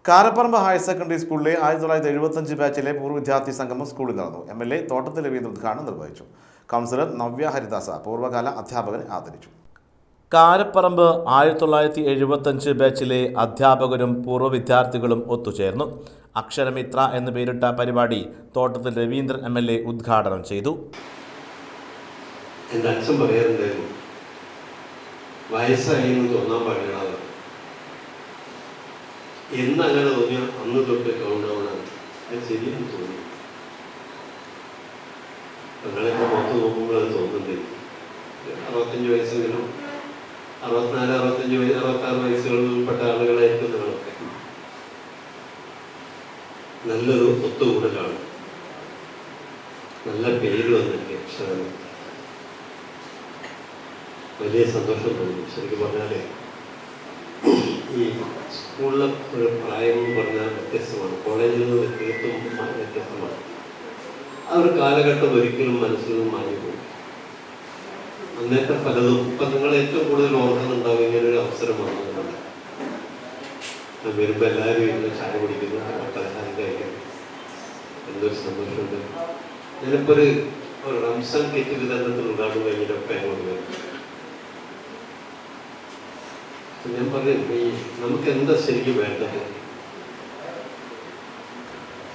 Karaparamba higher secondary സ്കൂളിലെ 1975 ബാച്ചിലെ പൂർവ്വ വിദ്യാർത്ഥി സംഗമം സ്കൂളിൽ നടന്നു. MLA തോട്ടത്തിൽ രവീന്ദ്രൻ ഉദ്ഘാടനം നിർവഹിച്ചു. കൗൺസിലർ നവ്യ ഹരിദാസ പൂർവ്വകാല അധ്യാപകരെ ആദരിച്ചു. കാരപ്പറമ്പ് 1975 ബാച്ചിലെ അധ്യാപകരും പൂർവ്വ വിദ്യാർത്ഥികളും ഒത്തുചേർന്നു. അക്ഷരമിത്ര എന്ന് പേരിട്ട പരിപാടി തോട്ടത്തിൽ രവീന്ദ്രൻ MLA ഉദ്ഘാടനം ചെയ്തു. എൻ്റെ അച്ഛൻ പറയാറുണ്ടായിരുന്നു, വയസ്സായി എന്ന് തോന്നാൻ പാടില്ല. എന്നങ്ങനെ തോന്നിയാൽ അന്ന് തൊട്ട് കൗണ്ട് ഡൗണാണ്. അത് ശരിയെന്ന് തോന്നി. ഞങ്ങളൊക്കെ പുറത്ത് നോക്കുമ്പോൾ അത് തോന്നുന്നുണ്ട്. 65 വയസ്സെങ്കിലും 64, 65, 66 വയസ്സുകളിൽ ഉൾപ്പെട്ട ആളുകളായിരിക്കും നിങ്ങളൊക്കെ. നല്ലൊരു ഒത്തുകൂടലാണ്. നല്ല പേര് വന്നിട്ട് അക്ഷരം വലിയ സന്തോഷം തോന്നി. ശരിക്കും പറഞ്ഞാൽ ഈ സ്കൂളിലെ ഒരു പ്രായം എന്ന് പറഞ്ഞാൽ വ്യത്യസ്തമാണ്, കോളേജിൽ നിന്ന് തീർത്തും വ്യത്യസ്തമാണ്. ആ ഒരു കാലഘട്ടം ഒരിക്കലും മനസ്സിൽ നിന്നും മാറിപ്പോയി. അന്നേരത്തെ പലതും ഇപ്പം നിങ്ങൾ ഏറ്റവും കൂടുതൽ ഓർക്കുന്നുണ്ടാവും. ഇങ്ങനെ ഒരു അവസരം വന്നതുകൊണ്ട് വരുമ്പോൾ എല്ലാവരും ഇരുന്ന് ചായ കുടിക്കുന്നു, പലഹാരം കഴിക്കുന്നു. എന്തൊരു സന്തോഷമുണ്ട്. ഞാനിപ്പോൾ ഒരു റംസാൻ കേക്ക് വിതരണത്തിൽ ഉദ്ഘാടനം കഴിഞ്ഞിട്ടൊക്കെ അങ്ങോട്ട് വരും. ഞാൻ പറയും, ഈ നമുക്ക് എന്താ ശരിക്കും വേണ്ടത്?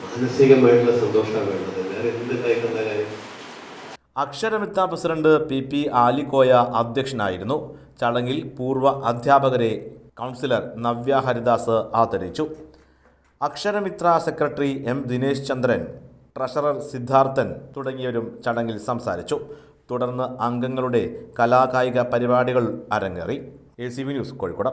മാനസികമായിട്ടുള്ള സന്തോഷമാണ് വേണ്ടത്. വേറെ എന്താ കാര്യം? അക്ഷരമിത്ര പ്രസിഡന്റ് PP ആലിക്കോയ അധ്യക്ഷനായിരുന്നു. ചടങ്ങിൽ പൂർവ്വ അധ്യാപകരെ കൗൺസിലർ നവ്യ ഹരിദാസ് ആദരിച്ചു. അക്ഷരമിത്ര സെക്രട്ടറി M ദിനേശ് ചന്ദ്രൻ, ട്രഷറർ സിദ്ധാർത്ഥൻ തുടങ്ങിയവരും ചടങ്ങിൽ സംസാരിച്ചു. തുടർന്ന് അംഗങ്ങളുടെ കലാകായിക പരിപാടികൾ അരങ്ങേറി. ACV news, Kozhikode.